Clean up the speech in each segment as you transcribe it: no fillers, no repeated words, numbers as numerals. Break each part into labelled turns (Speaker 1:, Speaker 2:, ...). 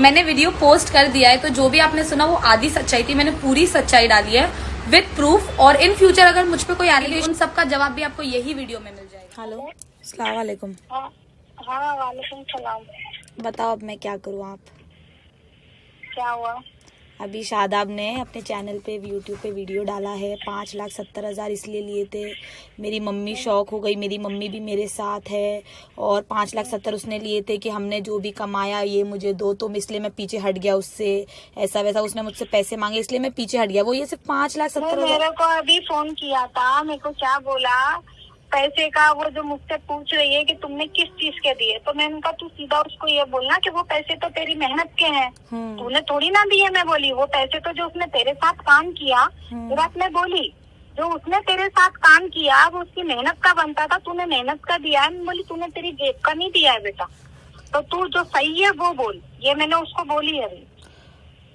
Speaker 1: मैंने video post कर दिया है, तो जो भी आपने सुना वो आधी सच्चाई थी। मैंने पूरी सच्चाई डाली है विद प्रूफ, और इन फ्यूचर अगर मुझ पे कोई एलिगेशन, उन सबका जवाब भी आपको यही वीडियो में मिल जाएगा।
Speaker 2: हेलो, अस्सलाम वालेकुम।
Speaker 3: हाँ वालेकुम सलाम।
Speaker 2: बताओ अब मैं क्या करूँ? आप
Speaker 3: क्या हुआ?
Speaker 2: अभी शादाब ने अपने चैनल पे यूट्यूब पे वीडियो डाला है, 5,70,000 इसलिए लिए थे। मेरी मम्मी शौक हो गई, मेरी मम्मी भी मेरे साथ है, और 5,70,000 उसने लिए थे कि हमने जो भी कमाया ये मुझे दो, तो इसलिए मैं पीछे हट गया उससे। ऐसा वैसा उसने मुझसे पैसे मांगे, इसलिए मैं पीछे हट गया। वो ये सिर्फ 5,70,000।
Speaker 3: मेरे को अभी फोन किया था, मेरे को क्या बोला पैसे का, वो जो मुझसे पूछ रही है कि तुमने किस चीज के दिए, तो मैंने कहा तू सीधा उसको ये बोलना कि वो पैसे तो तेरी मेहनत के हैं, तूने थोड़ी ना दिए। मैं बोली वो पैसे तो जो उसने तेरे साथ काम किया, ये बात मैं बोली, जो उसने तेरे साथ काम किया वो उसकी मेहनत का बनता था, तूने मेहनत का दिया है। मैं बोली तूने तेरी जेब का नहीं दिया है बेटा, तो तू जो सही है वो बोल। ये मैंने उसको बोली है, अभी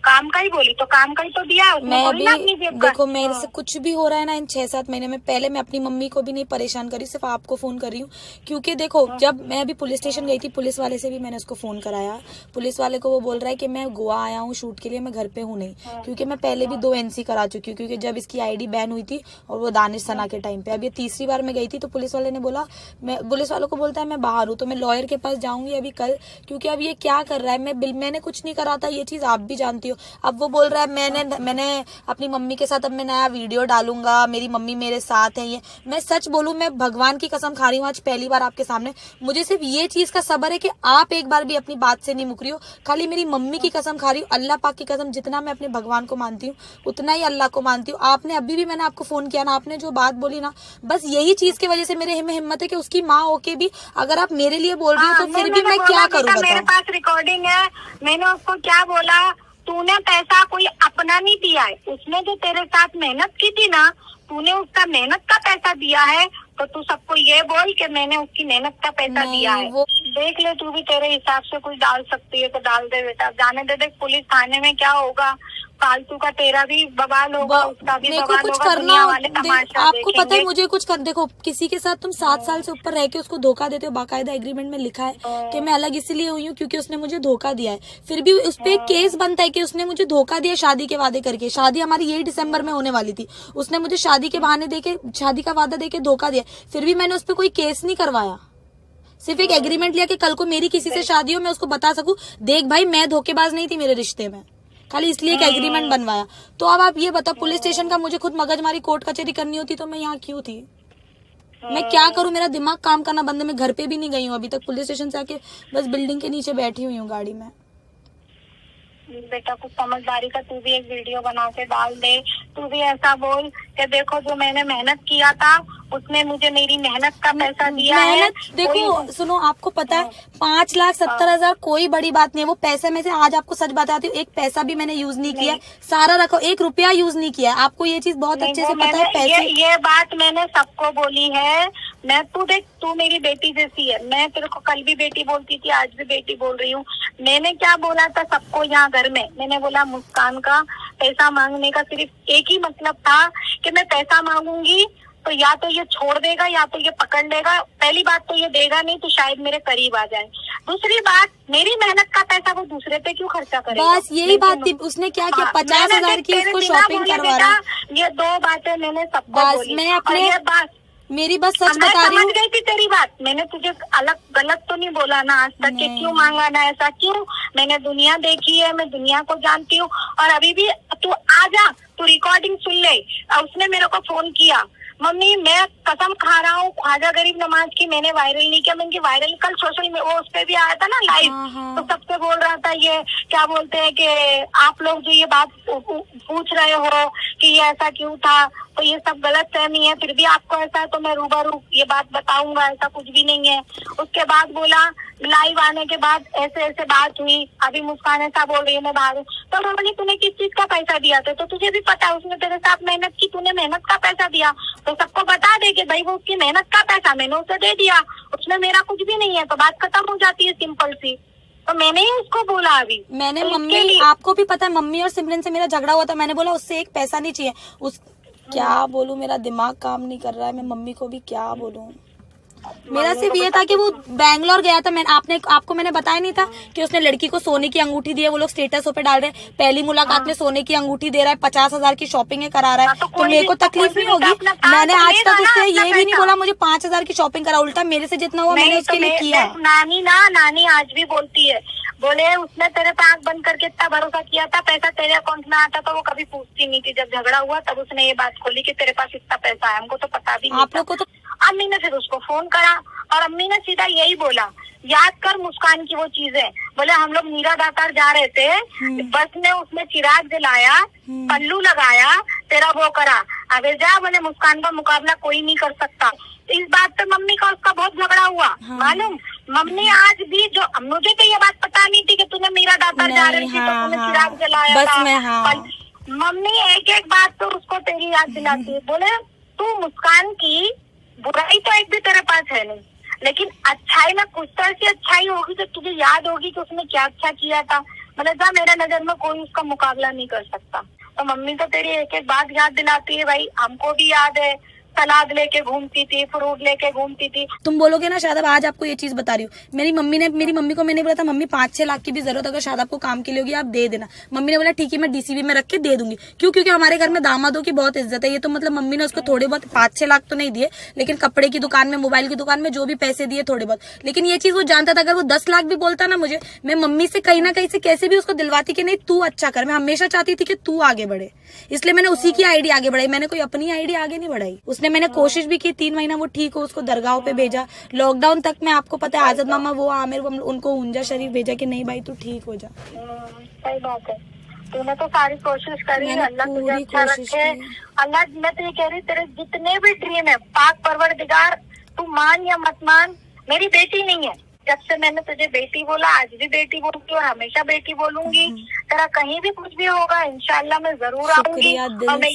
Speaker 3: काम का ही बोली, तो काम का ही तो दिया है उसने,
Speaker 2: मैं
Speaker 3: थोड़ी ना अपनी
Speaker 2: अभी
Speaker 3: जेब का।
Speaker 2: देखो मेरे से कुछ भी हो रहा है ना इन 6-7 महीने में, पहले मैं अपनी मम्मी को भी नहीं परेशान करी, सिर्फ आपको फोन कर रही हूँ। क्योंकि देखो जब मैं अभी पुलिस स्टेशन गई थी, पुलिस वाले से भी मैंने उसको फोन कराया। पुलिस वाले को वो बोल रहा है कि मैं गोवा आया हूँ शूट के लिए, मैं घर पे हूँ नहीं, क्योंकि मैं पहले भी 2 NC करा चुकी हूँ, क्योंकि जब इसकी ID बैन हुई थी और वो दानिश सना के टाइम पे। अब ये तीसरी बार मैं गई थी, तो पुलिस वाले ने बोला, मैं पुलिस वालों को बोलता है मैं बाहर हूँ, तो मैं लॉयर के पास जाऊंगी अभी कल, क्योंकि अब ये क्या कर रहा है, मैंने कुछ नहीं करा था, ये चीज आप भी जानती हो। अब वो बोल मैंने अपनी मम्मी के साथ अब मैं नया वीडियो डालूंगा, मेरी मम्मी मेरे साथ है। ये मैं सच बोलूं, मैं भगवान की कसम खा रही हूँ आज पहली बार आपके सामने, मुझे सिर्फ ये चीज का सब्र है कि आप एक बार भी अपनी बात से नहीं मुकरी हो। खाली मेरी मम्मी की कसम खा रही हूँ, अल्लाह पाक की कसम, जितना मैं अपने भगवान को मानती हूँ उतना ही अल्लाह को मानती हूँ। आपने अभी भी, मैंने आपको फोन किया ना, आपने जो बात बोली ना, बस यही चीज की वजह से मेरे में हिम्मत है कि उसकी माँ होके भी अगर आप मेरे लिए बोल रही हो तो फिर भी मैं क्या करूँ?
Speaker 3: मेरे पास रिकॉर्डिंग है, मैंने उसको क्या बोला, तूने पैसा कोई अपना नहीं दिया है, उसने जो तेरे साथ मेहनत की थी ना, तूने उसका मेहनत का पैसा दिया है, तो तू सबको ये बोल कि मैंने उसकी मेहनत का पैसा दिया है। वो देख ले, तू भी तेरे हिसाब से कुछ डाल सकती है तो डाल दे बेटा, जाने दे। देख पुलिस थाने में क्या होगा, फालतू का तेरा भी बवाल होगा, उसका भी बवाल
Speaker 2: कुछ
Speaker 3: होगा,
Speaker 2: करना
Speaker 3: दुनिया वाले तमाशा
Speaker 2: आपको पता है मुझे कुछ कर। देखो किसी के साथ तुम 7 साल से ऊपर रह के उसको धोखा देते हो, बाकायदा एग्रीमेंट में लिखा है कि मैं अलग इसलिए हुई हूँ क्योंकि उसने मुझे धोखा दिया है, फिर भी उस पर एक केस बनता है कि उसने मुझे धोखा दिया शादी के वादे करके। शादी हमारी यही दिसंबर में होने वाली थी, उसने मुझे शादी के बहाने देके, शादी का वादा देके धोखा दिया, फिर भी मैंने उस पर कोई केस नहीं करवाया। सिर्फ एक एग्रीमेंट लिया कि कल को मेरी किसी से शादी हो मैं उसको बता सकूं, देख भाई मैं धोखेबाज नहीं थी मेरे रिश्ते में, खाली इसलिए एक एग्रीमेंट बनवाया। तो अब आप ये बताओ, पुलिस स्टेशन का मुझे खुद मगजमारी कोर्ट कचहरी करनी होती तो मैं यहाँ क्यों थी? मैं क्या करूं, मेरा दिमाग काम करना बंद है। मैं घर पे भी नहीं गई हूँ अभी तक, पुलिस स्टेशन से आके बस बिल्डिंग के नीचे बैठी हुई हूँ गाड़ी में।
Speaker 3: बेटा कुछ समझदारी का तू भी एक वीडियो बना के डाल दे, तू भी ऐसा बोल कि देखो जो मैंने मेहनत किया था उसने मुझे मेरी मेहनत का पैसा दिया है।
Speaker 2: देखो सुनो, आपको पता है 5,70,000 कोई बड़ी बात नहीं है। वो पैसे में से आज आपको सच बताती हूँ, एक पैसा भी मैंने यूज नहीं किया, सारा रखो, 1 रुपया यूज नहीं किया। आपको ये चीज बहुत अच्छे से पता है। पैसे
Speaker 3: ये बात मैंने सबको बोली है। मैं तू देख, तू मेरी बेटी जैसी है, मैं तेरे को कल भी बेटी बोलती थी, आज भी बेटी बोल रही हूँ। मैंने क्या बोला था सबको यहाँ घर में, मैंने बोला मुस्कान का पैसा मांगने का सिर्फ एक ही मतलब था कि मैं पैसा मांगूंगी तो या तो ये छोड़ देगा या तो ये पकड़ लेगा। पहली बात तो ये देगा नहीं तो शायद मेरे करीब आ जाए। दूसरी बात, मेरी मेहनत का पैसा वो दूसरे पे क्यों खर्चा करेगा?
Speaker 2: बस यही बात थी। उसने क्या किया, 50,000 की उसको शॉपिंग करवा रहा।
Speaker 3: ये 2 बातें मैंने सबको बोली।
Speaker 2: मैं अपने
Speaker 3: बात
Speaker 2: मेरी बस सच बता रही हूँ।
Speaker 3: गई थी तेरी बात, मैंने तुझे अलग गलत तो नहीं बोला ना आज तक कि क्यों मांगा ना, ऐसा क्यों? मैंने दुनिया देखी है, मैं दुनिया को जानती हूँ। और अभी भी तू आ जा, तू रिकॉर्डिंग सुन ले। उसने मेरे को फोन किया, मम्मी मैं कसम खा रहा हूँ ख्वाजा गरीब नवाज की मैंने वायरल नहीं किया। मैंने वायरल कल सोशल में वो उस पे भी आया था ना लाइव, तो सबसे बोल रहा था ये क्या बोलते हैं कि आप लोग जो ये बात पूछ रहे हो कि ये ऐसा क्यों था, तो ये सब गलत फहमी है। फिर भी आपको ऐसा है तो मैं रूबरू ये बात बताऊंगा, ऐसा कुछ भी नहीं है। उसके बाद बोला लाइव आने के बाद ऐसे ऐसे बात हुई, अभी मुस्कान ऐसा बोल रही है मैं बाहर हूँ। तो मैं बोली तूने किस चीज का पैसा दिया था? तो तुझे भी पता है उसने तेरे साथ मेहनत की, तूने मेहनत का पैसा दिया, तो सबको बता दे कि भाई वो उसकी मेहनत का पैसा मैंने उसे दे दिया, उसमें मेरा कुछ भी नहीं है, तो बात खत्म हो जाती है सिंपल सी। तो मैंने ही उसको बोला अभी।
Speaker 2: मैंने मम्मी, आपको भी पता है मम्मी और सिमरन से मेरा झगड़ा हुआ था, मैंने बोला उससे 1 पैसा नहीं चाहिए। क्या बोलूं, मेरा दिमाग काम नहीं कर रहा है, मैं मम्मी को भी क्या बोलूं। मेरा सिर्फ ये था कि वो बैंगलोर गया था। आपको मैंने बताया नहीं था कि उसने लड़की को सोने की अंगूठी दी है। वो लोग स्टेटसों पे डाल रहे हैं पहली मुलाकात में सोने की अंगूठी दे रहा है, 50,000 की शॉपिंग करा रहा है। तो मेरे को तकलीफ नहीं होगी। मैंने आज तक उससे ये भी नहीं बोला मुझे 5,000 की शॉपिंग करा। उल्टा मेरे से जितना हुआ मैंने उसके लिए किया।
Speaker 3: नानी आज भी बोलती है, बोले उसने तेरे पे आंख बंद करके इतना भरोसा किया था, पैसा तेरे अकाउंट में आता था वो कभी पूछती नहीं थी। जब झगड़ा हुआ तब उसने ये बात खोली कि तेरे पास इतना पैसा है, हमको तो पता भी नहीं।
Speaker 2: आप लोग को तो
Speaker 3: अम्मी ने फिर उसको फोन करा और अम्मी ने सीधा यही बोला, याद कर मुस्कान की वो चीजें। बोले हम लोग मीरा दातार जा रहे थे, बस में उसने चिराग जलाया, पल्लू लगाया, तेरा वो करा, अगर जा बोले मुस्कान का मुकाबला कोई नहीं कर सकता। इस बात पे मम्मी का उसका बहुत झगड़ा हुआ। मालूम मम्मी आज भी, जो मुझे तो ये बात पता नहीं थी कि तूने मीरा दातार जा रही थी तो तूने चिराग जलाया
Speaker 2: बस
Speaker 3: था।
Speaker 2: मैं
Speaker 3: मम्मी एक एक बात तो उसको तेरी याद दिलाती है। बोले तू मुस्कान की बुराई तो एक भी तेरे पास है नहीं, लेकिन अच्छाई में कुछ तो ऐसी अच्छाई होगी जो तुझे याद होगी कि उसने क्या अच्छा किया था। मतलब जा मेरा नजर में कोई उसका मुकाबला नहीं कर सकता। तो मम्मी तो तेरी एक एक बात याद दिलाती है। भाई हमको भी याद है, सलाद लेके घूमती थी, फ्रूट लेके घूमती थी।
Speaker 2: तुम बोलोगे ना शादाब आज आपको ये चीज बता रही हूँ। मेरी मम्मी को मैंने बोला था मम्मी 5-6 लाख की भी जरूरत अगर शादाब को काम के लिए होगी आप दे देना। मम्मी ने बोला ठीक है मैं डीसीबी में रख के दे दूंगी। क्यों? क्योंकि हमारे घर में दामादों की बहुत इज्जत है। ये तो मतलब मम्मी ने उसको थोड़े बहुत 5-6 लाख तो नहीं दिए, लेकिन कपड़े की दुकान में, मोबाइल की दुकान में जो भी पैसे दिए थोड़े बहुत। लेकिन ये चीज वो जानता था, अगर वो 10 लाख भी बोलता ना मुझे, मैं मम्मी से कहीं ना कहीं से कैसे भी उसको दिलवाती कि नहीं तू अच्छा कर। मैं हमेशा चाहती थी कि तू आगे बढ़े, इसलिए मैंने उसी की आईडी आगे बढ़ाई। मैंने कोई अपनी आईडी आगे नहीं बढ़ाई। उसने मैंने कोशिश भी 3 महीना वो ठीक हो, उसको दरगाह पे भेजा। लॉकडाउन तक में आपको पता है आजाद मामा वो आमिर उनको ऊंजा शरीफ भेजा कि नहीं भाई तू ठीक हो जा।
Speaker 3: सही बात है, तूने तो सारी कोशिश करी। अल्लाह तुझे अच्छा रखे। अल्लाह मैं तो ये कह रही तेरे जितने भी ड्रीम है पाक परवरदिगार, तू मान या मत मान, मेरी बेटी नहीं है। जब से मैंने तुझे बेटी बोला आज भी बेटी बोलूंगी और हमेशा बेटी बोलूंगी। तेरा कहीं भी कुछ भी होगा इंशाल्लाह मैं जरूर आऊंगी। और मैं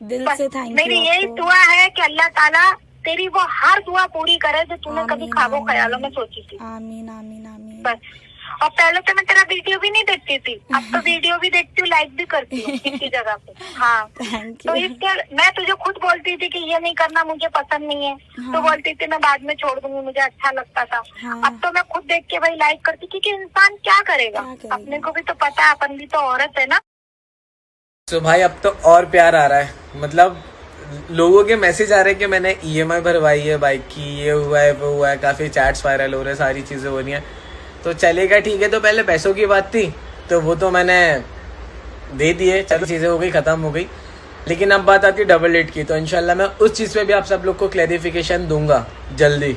Speaker 2: दिल से थैंक यू।
Speaker 3: मेरी यही दुआ है कि अल्लाह ताला तेरी वो हर दुआ पूरी करे जो तूने कभी ख्वाबों ख्यालों में सोची थी।
Speaker 2: आमीन आमीन आमीन।
Speaker 3: बस। और पहले तो मैं तेरा वीडियो भी नहीं देखती थी, अब तो वीडियो भी देखती हूँ, लाइक भी करती हूँ किसी जगह पे। हाँ तो इसके मैं तुझे खुद बोलती थी कि ये नहीं करना मुझे पसंद नहीं है। तो बोलती थी मैं बाद में छोड़ दूंगी, मुझे अच्छा लगता था। अब तो मैं खुद देख के भाई लाइक करती, क्योंकि इंसान क्या करेगा, अपने को भी तो पता है अपन भी तो औरत है ना।
Speaker 4: तो भाई अब तो और प्यार आ रहा है। मतलब लोगों के मैसेज आ रहे हैं कि मैंने EMI भरवाई है बाइक की, ये हुआ है वो हुआ है, काफी चैट्स वायरल हो रहे हैं, सारी चीजें हो रही हैं। तो चलेगा ठीक है। तो पहले पैसों की बात थी तो वो तो मैंने दे दिए, चलो चीजें हो गई, खत्म हो गई। लेकिन अब बात आती है डबल डेट की, तो इंशाल्लाह मैं उस चीज पे भी आप सब लोग को क्लैरिफिकेशन दूंगा जल्दी।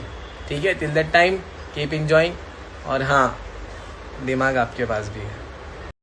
Speaker 4: ठीक है, till that time keep enjoying. और हाँ, दिमाग आपके पास भी है।